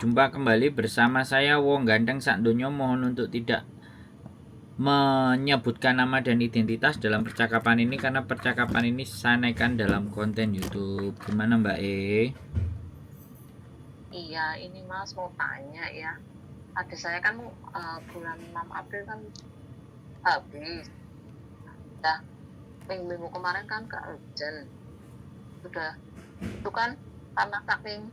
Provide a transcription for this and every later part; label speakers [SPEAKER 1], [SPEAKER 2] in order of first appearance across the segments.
[SPEAKER 1] Jumpa kembali bersama saya Wong Ganteng Sakdonya. Mohon untuk tidak menyebutkan nama dan identitas dalam percakapan ini karena percakapan ini saya naikkan dalam konten YouTube. Gimana Mbak E?
[SPEAKER 2] Iya, ini Mas mau tanya ya. Adik saya kan bulan 6 April kan habis. Nah, minggu kemarin kan ke urgent. Sudah itu kan karena saking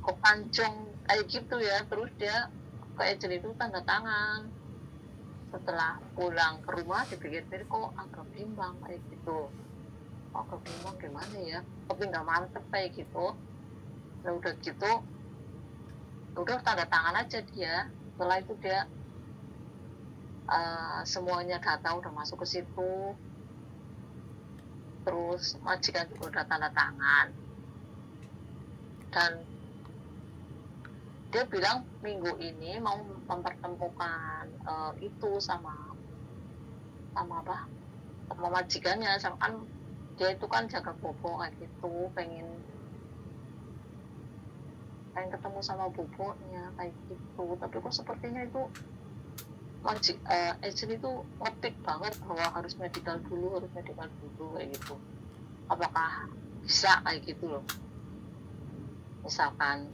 [SPEAKER 2] kepancung kayak gitu ya, terus dia ke urgent itu tanda tangan. Setelah pulang ke rumah dipikir-pikir kok agak bimbang kayak gitu. Agak bimbang gimana ya? Tapi nggak mantep kayak gitu. Nah udah gitu, udah tanda tangan aja dia. Setelah itu dia semuanya data udah masuk ke situ, terus majikan juga udah tanda tangan, dan dia bilang minggu ini mau mempertemukan itu sama apa, sama majikannya, sama kan dia itu kan jaga bobo kayak gitu, pengen ketemu sama bobonya kayak gitu. Tapi kok sepertinya itu agent itu ngetik banget bahwa harus medical dulu kayak gitu. Apakah bisa kayak gitu loh, misalkan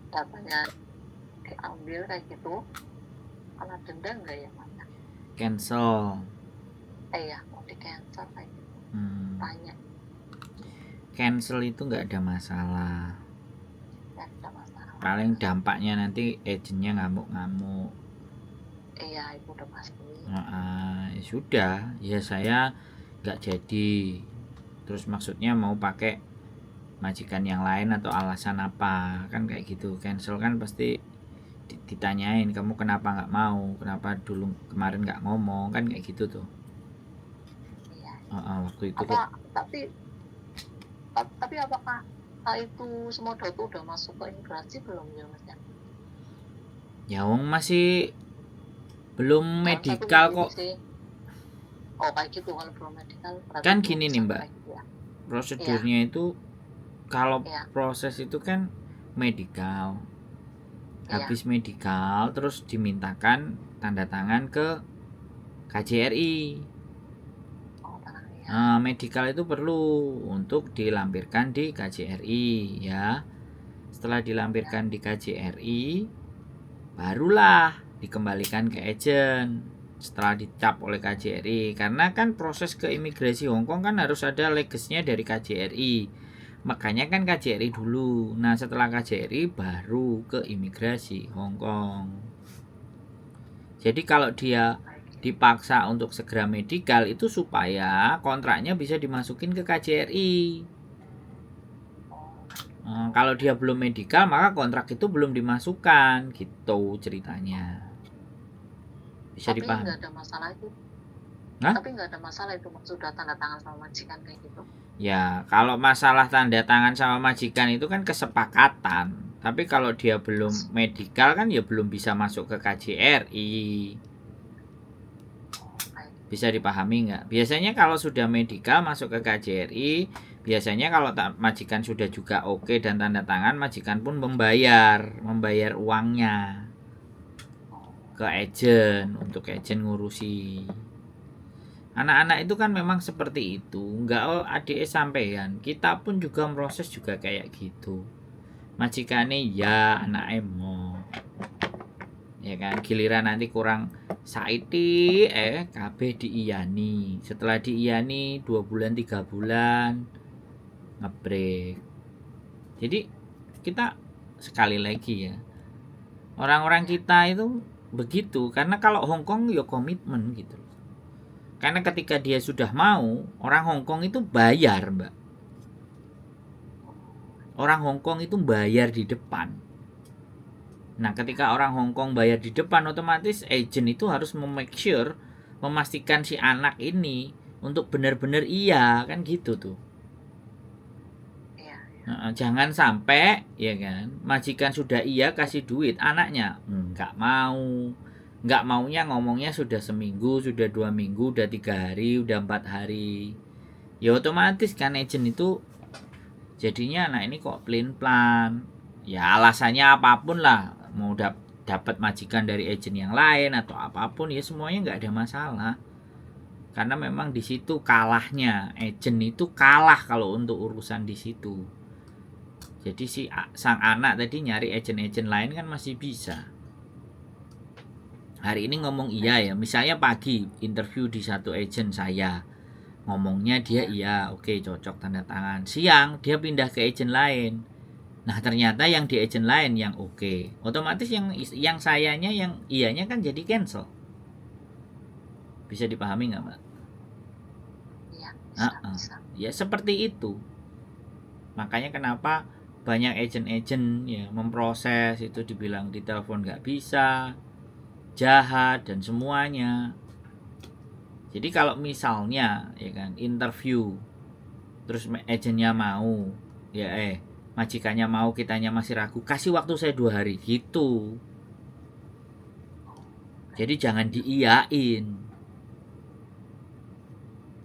[SPEAKER 2] datanya diambil kayak gitu, kena denda nggak ya Mas?
[SPEAKER 1] Cancel.
[SPEAKER 2] Ya mau di cancel kayak gitu. Tanya.
[SPEAKER 1] Cancel itu nggak ada masalah.
[SPEAKER 2] Nggak ada masalah.
[SPEAKER 1] Paling dampaknya nanti agentnya ngamuk-ngamuk.
[SPEAKER 2] Iya, itu udah pasti.
[SPEAKER 1] Ya sudah, ya saya nggak jadi. Terus maksudnya mau pakai majikan yang lain atau alasan apa, kan kayak gitu. Cancel kan pasti ditanyain kamu kenapa nggak mau, kenapa dulu kemarin nggak ngomong, kan kayak gitu tuh.
[SPEAKER 2] Iya.
[SPEAKER 1] Waktu itu
[SPEAKER 2] apa, tapi apakah itu semua data udah masuk ke imigrasi belum ya Mas ya?
[SPEAKER 1] Ya Wong masih belum medical kok.
[SPEAKER 2] Sih. Oh kayak gitu, kalau belum medical
[SPEAKER 1] Kan gini nih Mbak,
[SPEAKER 2] gitu ya.
[SPEAKER 1] prosedurnya itu kalau
[SPEAKER 2] Iya.
[SPEAKER 1] proses itu kan medical. Habis medical terus dimintakan tanda tangan ke KJRI. Medical itu perlu untuk dilampirkan di KJRI ya. Setelah dilampirkan di KJRI, barulah dikembalikan ke agent setelah dicap oleh KJRI. Karena kan proses ke imigrasi Hongkong kan harus ada legasnya dari KJRI. Makanya kan KJRI dulu. Nah setelah KJRI baru ke imigrasi Hongkong. Jadi kalau dia dipaksa untuk segera medical itu supaya kontraknya bisa dimasukin ke KJRI. Kalau dia belum medical maka kontrak itu belum dimasukkan, gitu ceritanya. Bisa dipahami?
[SPEAKER 2] Tapi nggak ada masalah itu.
[SPEAKER 1] Hah?
[SPEAKER 2] Tapi nggak ada masalah itu sudah tanda tangan sama majikan kayak gitu.
[SPEAKER 1] Ya kalau masalah tanda tangan sama majikan itu kan kesepakatan. Tapi kalau dia belum medical kan ya belum bisa masuk ke KJRI. Bisa dipahami nggak? Biasanya kalau sudah medical masuk ke KJRI, biasanya kalau majikan sudah juga oke dan tanda tangan, majikan pun membayar uangnya ke agent untuk agent ngurusi. Anak-anak itu kan memang seperti itu, nggak adik sampean, kita pun juga proses juga kayak gitu. Majikane ya anak emo, ya kan, giliran nanti kurang saiti kabeh diiyani. Setelah diiyani 2 bulan 3 bulan ngebreak. Jadi kita sekali lagi ya, orang-orang kita itu begitu, karena kalau Hongkong ya komitmen gitu. Karena ketika dia sudah mau, orang Hongkong itu bayar Mbak. Orang Hongkong itu bayar di depan. Nah ketika orang Hongkong bayar di depan, otomatis agent itu harus make sure, memastikan si anak ini untuk benar-benar iya, kan gitu tuh. Jangan sampai ya kan, majikan sudah iya kasih duit, anaknya nggak mau. Nggak maunya ngomongnya sudah seminggu, sudah 2 minggu, udah 3 hari, udah 4 hari. Ya otomatis kan agent itu jadinya anak ini kok pelin-pelan. Ya alasannya apapun lah, mau dapat majikan dari agent yang lain atau apapun ya semuanya nggak ada masalah. Karena memang di situ kalahnya agent itu kalah kalau untuk urusan di situ. Jadi si sang anak tadi nyari agent-agent lain kan masih bisa. Hari ini ngomong iya ya, misalnya pagi interview di satu agent saya, ngomongnya dia iya, oke cocok tanda tangan. Siang dia pindah ke agent lain. Nah ternyata yang di agent lain yang oke, otomatis yang sayanya yang iyanya kan jadi cancel. Bisa dipahami nggak mbak?
[SPEAKER 2] Iya, bisa.
[SPEAKER 1] Ya seperti itu. Makanya kenapa banyak agent-agent ya memproses itu dibilang di telepon nggak bisa, jahat dan semuanya. Jadi kalau misalnya ya kan interview terus agentnya mau ya majikannya mau kitanya masih ragu, kasih waktu saya 2 hari gitu. Jadi jangan diiyain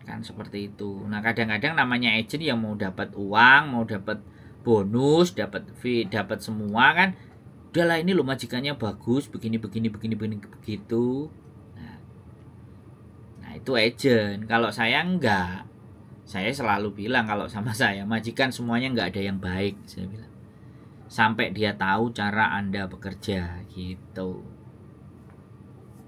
[SPEAKER 1] kan seperti itu. Nah kadang-kadang namanya agent yang mau dapat uang, mau dapat bonus, dapat fee, dapat semua kan, udahlah ini loh majikannya bagus begini begitu. Nah itu agent. Kalau saya enggak, saya selalu bilang kalau sama saya majikan semuanya enggak ada yang baik, saya bilang sampai dia tahu cara Anda bekerja gitu.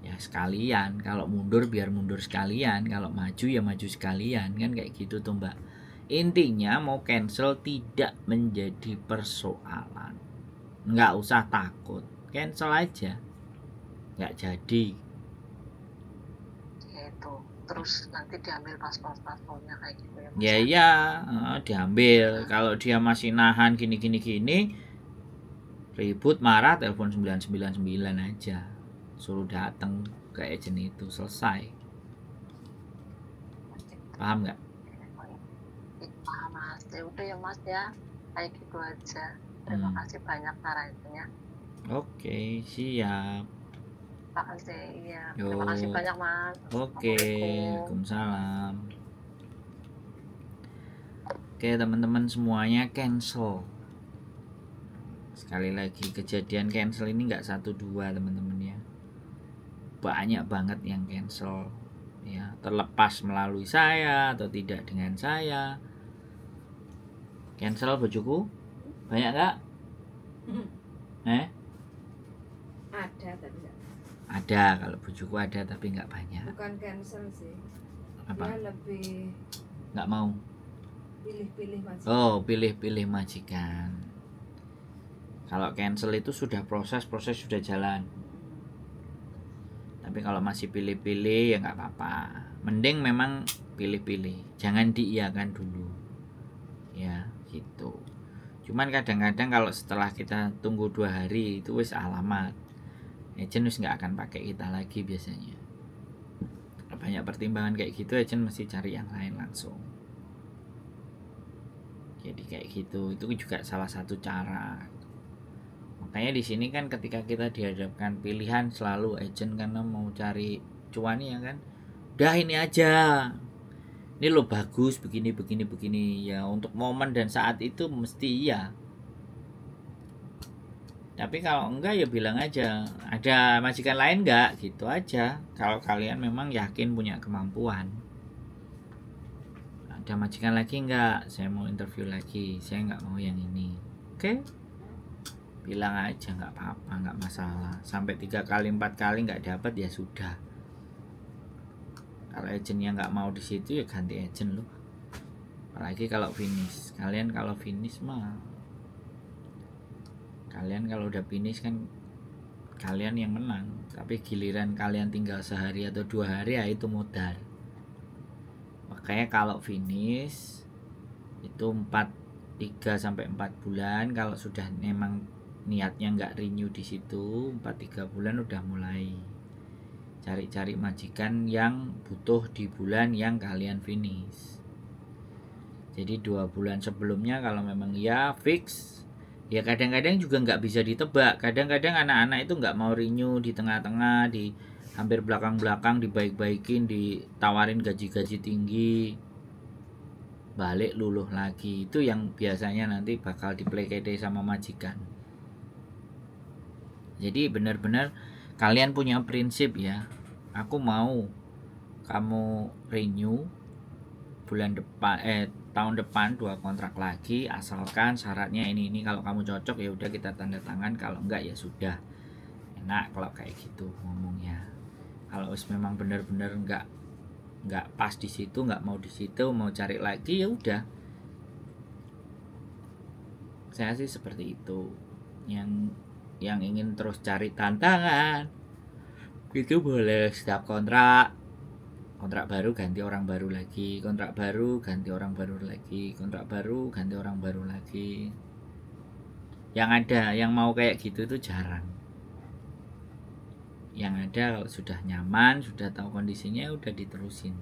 [SPEAKER 1] Ya sekalian, kalau mundur biar mundur sekalian, kalau maju ya maju sekalian, kan kayak gitu tuh mbak. Intinya mau cancel tidak menjadi persoalan, nggak usah takut, cancel aja, nggak jadi.
[SPEAKER 2] Gitu. Terus nanti diambil paspornya kayak gitu ya mas
[SPEAKER 1] Ya
[SPEAKER 2] ya.
[SPEAKER 1] iya, diambil. Kalau dia masih nahan gini ribut marah telepon 999 aja, suruh datang ke agent itu, selesai. Paham nggak?
[SPEAKER 2] Paham mas. Ya udah ya mas ya, kayak gitu aja. Terima kasih banyak sarannya.
[SPEAKER 1] Oke, siap.
[SPEAKER 2] Terima kasih. Iya.
[SPEAKER 1] Yo.
[SPEAKER 2] Terima kasih banyak mas.
[SPEAKER 1] Oke, Waalaikumsalam. Oke teman-teman semuanya cancel. Sekali lagi kejadian cancel ini nggak 1-2 teman-teman ya. Banyak banget yang cancel ya, terlepas melalui saya atau tidak dengan saya. Cancel bojoku banyak nggak?
[SPEAKER 3] Ada tapi enggak.
[SPEAKER 1] Ada, kalau bojoku ada tapi nggak banyak.
[SPEAKER 3] Bukan cancel sih.
[SPEAKER 1] Apa?
[SPEAKER 3] Dia lebih
[SPEAKER 1] nggak mau.
[SPEAKER 3] Pilih-pilih majikan.
[SPEAKER 1] Oh, pilih-pilih majikan. Kalau cancel itu sudah proses sudah jalan. Tapi kalau masih pilih-pilih ya nggak apa-apa. Mending memang pilih-pilih, jangan diiyakan dulu. Ya, gitu. Cuman kadang-kadang kalau setelah kita tunggu 2 hari itu wis alamat. Agent wis nggak akan pakai kita lagi biasanya. Banyak pertimbangan kayak gitu, agent mesti cari yang lain langsung. Jadi kayak gitu, itu juga salah satu cara. Makanya di sini kan ketika kita dihadapkan pilihan selalu agent karena mau cari cuan ya kan, udah ini aja, ini lo bagus begini ya untuk momen dan saat itu mesti iya. Tapi kalau enggak ya bilang aja ada majikan lain enggak, gitu aja. Kalau kalian memang yakin punya kemampuan, ada majikan lagi enggak, saya mau interview lagi, saya enggak mau yang ini. Oke, bilang aja, nggak apa-apa, nggak masalah. Sampai 3 kali 4 kali nggak dapat ya sudah. Kalau agentnya nggak mau di situ ya ganti agent loh. Apalagi kalau finish, kalian kalau finish mah, kalian kalau udah finish kan kalian yang menang. Tapi giliran kalian tinggal sehari atau 2 hari ya itu modal. Makanya kalau finish itu 3-4 bulan. Kalau sudah memang niatnya nggak renew di situ 4-3 bulan udah mulai cari-cari majikan yang butuh di bulan yang kalian finish. Jadi 2 bulan sebelumnya kalau memang ya fix, ya kadang-kadang juga nggak bisa ditebak. Kadang-kadang anak-anak itu nggak mau renew di tengah-tengah, di hampir belakang-belakang dibaik-baikin, ditawarin gaji-gaji tinggi, balik luluh lagi. Itu yang biasanya nanti bakal diplekete sama majikan. Jadi benar-benar kalian punya prinsip ya. Aku mau kamu renew bulan depan tahun depan 2 kontrak lagi, asalkan syaratnya ini kalau kamu cocok ya udah kita tanda tangan, kalau enggak ya sudah. Enak kalau kayak gitu ngomongnya. Kalau memang benar-benar enggak pas di situ, enggak mau di situ, mau cari lagi ya udah. Saya sih seperti itu. Yang ingin terus cari tantangan itu boleh setiap kontrak baru ganti orang baru lagi, kontrak baru ganti orang baru lagi, kontrak baru ganti orang baru lagi. Yang ada yang mau kayak gitu itu jarang. Yang ada kalau sudah nyaman, sudah tahu kondisinya udah diterusin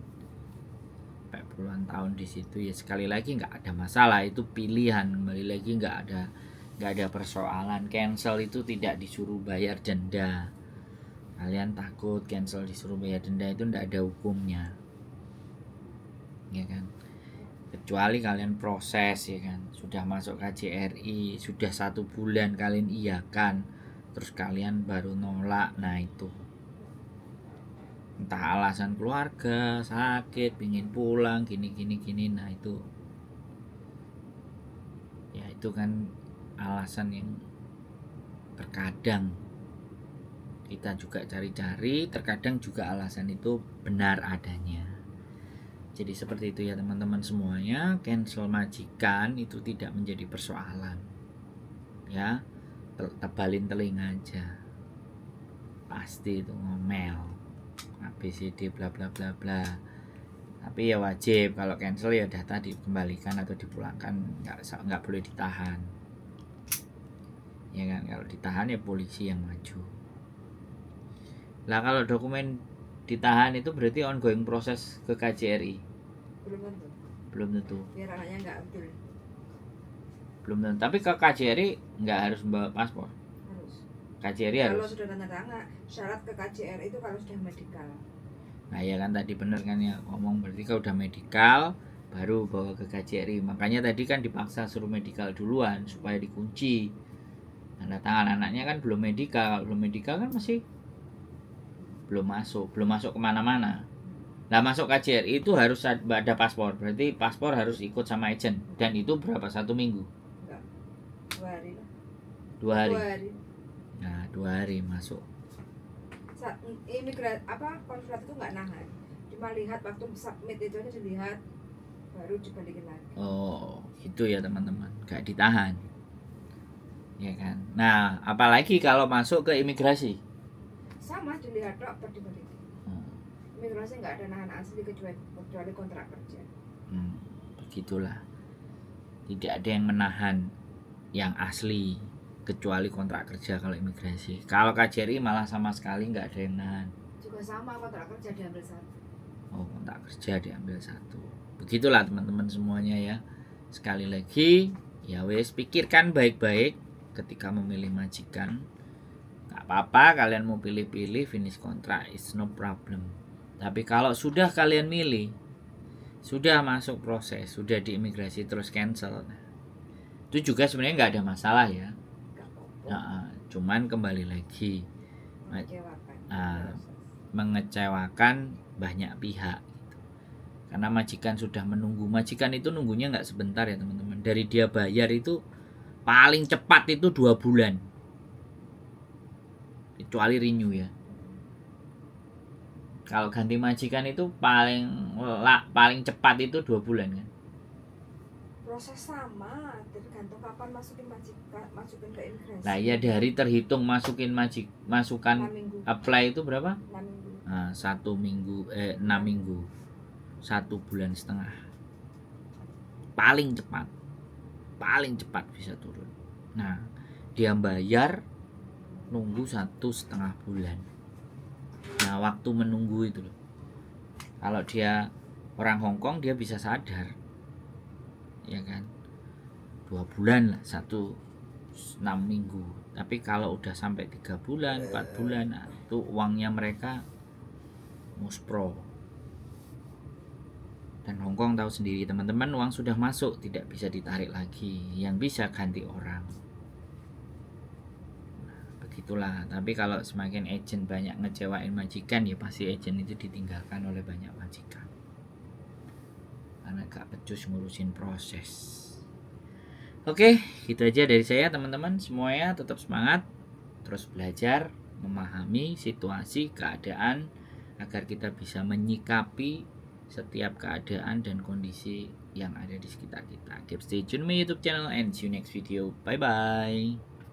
[SPEAKER 1] sampai puluhan tahun di situ ya. Sekali lagi nggak ada masalah, itu pilihan. Kembali lagi nggak ada persoalan. Cancel itu tidak disuruh bayar denda. Kalian takut cancel disuruh bayar denda, itu nggak ada hukumnya, ya kan? Kecuali kalian proses, ya kan, sudah masuk KJRI sudah 1 bulan kalian iyakan, terus kalian baru nolak, nah itu entah alasan keluarga, sakit, pingin pulang, gini, nah itu ya itu kan alasan yang terkadang kita juga cari-cari, terkadang juga alasan itu benar adanya. Jadi seperti itu ya teman-teman semuanya. Cancel majikan itu tidak menjadi persoalan ya. Tebalin telinga aja, pasti itu ngomel ABCD bla bla bla bla. Tapi ya wajib kalau cancel ya data dikembalikan atau dipulangkan, nggak boleh ditahan, ya kan? Kalau ditahan ya polisi yang maju. Lah kalau dokumen ditahan itu berarti ongoing proses ke KJRI. Belum tentu.
[SPEAKER 3] Biar anaknya nggak ambil.
[SPEAKER 1] Belum tentu. Tapi ke KJRI nggak harus membawa paspor.
[SPEAKER 3] Harus.
[SPEAKER 1] KJRI
[SPEAKER 3] Kalau
[SPEAKER 1] harus.
[SPEAKER 3] sudah tanda tangan, syarat ke KJR itu kalau sudah medikal.
[SPEAKER 1] Nah ya kan tadi bener kan ya ngomong, berarti kalau udah medikal baru bawa ke KJRI. Makanya tadi kan dipaksa suruh medikal duluan supaya dikunci. Tanda tangan anaknya kan belum medikal. Kalau belum medikal kan masih belum masuk kemana-mana. Nah masuk KJRI itu harus ada paspor, berarti paspor harus ikut sama agent. Dan itu berapa? 1 minggu?
[SPEAKER 3] Enggak. 2 hari lah.
[SPEAKER 1] 2 hari.
[SPEAKER 3] 2 hari.
[SPEAKER 1] Nah 2 hari masuk.
[SPEAKER 3] Konsulat itu nggak nahan, cuma lihat waktu submit itu aja dilihat, baru dibalikin lagi.
[SPEAKER 1] Oh gitu ya teman-teman, nggak ditahan, ya kan? Nah apalagi kalau masuk ke imigrasi,
[SPEAKER 3] sama dilihat dok, dibalikin. Imigrasi nggak ada nahan asli kecuali kontrak kerja.
[SPEAKER 1] Begitulah, tidak ada yang menahan yang asli kecuali kontrak kerja kalau imigrasi. Kalau KJRI malah sama sekali nggak ada yang nahan.
[SPEAKER 3] Juga sama, kontrak kerja diambil 1.
[SPEAKER 1] Oh, kontrak kerja diambil 1. Begitulah teman-teman semuanya ya. Sekali lagi, ya wes pikirkan baik-baik ketika memilih majikan. Nggak apa-apa kalian mau pilih-pilih finish kontrak, it's no problem. Tapi kalau sudah kalian milih, sudah masuk proses, sudah di imigrasi terus cancel, itu juga sebenarnya nggak ada masalah ya. Nah, cuman kembali lagi mengecewakan banyak pihak gitu. Karena majikan sudah menunggu. Majikan itu nunggunya nggak sebentar ya teman-teman. Dari dia bayar itu paling cepat itu 2 bulan, kecuali renew ya. Kalau ganti majikan itu paling cepat itu 2 bulan kan.
[SPEAKER 3] Proses sama, tergantung kapan masukin ke imigrasi.
[SPEAKER 1] Nah ya dari terhitung masukan
[SPEAKER 3] 6 minggu.
[SPEAKER 1] apply itu berapa?
[SPEAKER 3] 6 minggu.
[SPEAKER 1] Nah, 1 minggu 6 minggu, 1 bulan setengah, paling cepat bisa turun. Nah dia bayar nunggu 1,5 bulan. Nah waktu menunggu itu loh, kalau dia orang Hongkong dia bisa sadar, ya kan, 2 bulan lah, 6 minggu. Tapi kalau udah sampai 3 bulan 4 bulan, nah, itu uangnya mereka muspro. Dan Hongkong tahu sendiri teman-teman, uang sudah masuk tidak bisa ditarik lagi, yang bisa ganti orang. Nah, begitu itulah. Tapi kalau semakin agent banyak ngecewain majikan, ya pasti agent itu ditinggalkan oleh banyak majikan karena gak becus ngurusin proses. Oke, gitu aja dari saya teman-teman semuanya. Tetap semangat, terus belajar memahami situasi keadaan agar kita bisa menyikapi setiap keadaan dan kondisi yang ada di sekitar kita. Keep stay tune my YouTube channel and see you next video. Bye bye.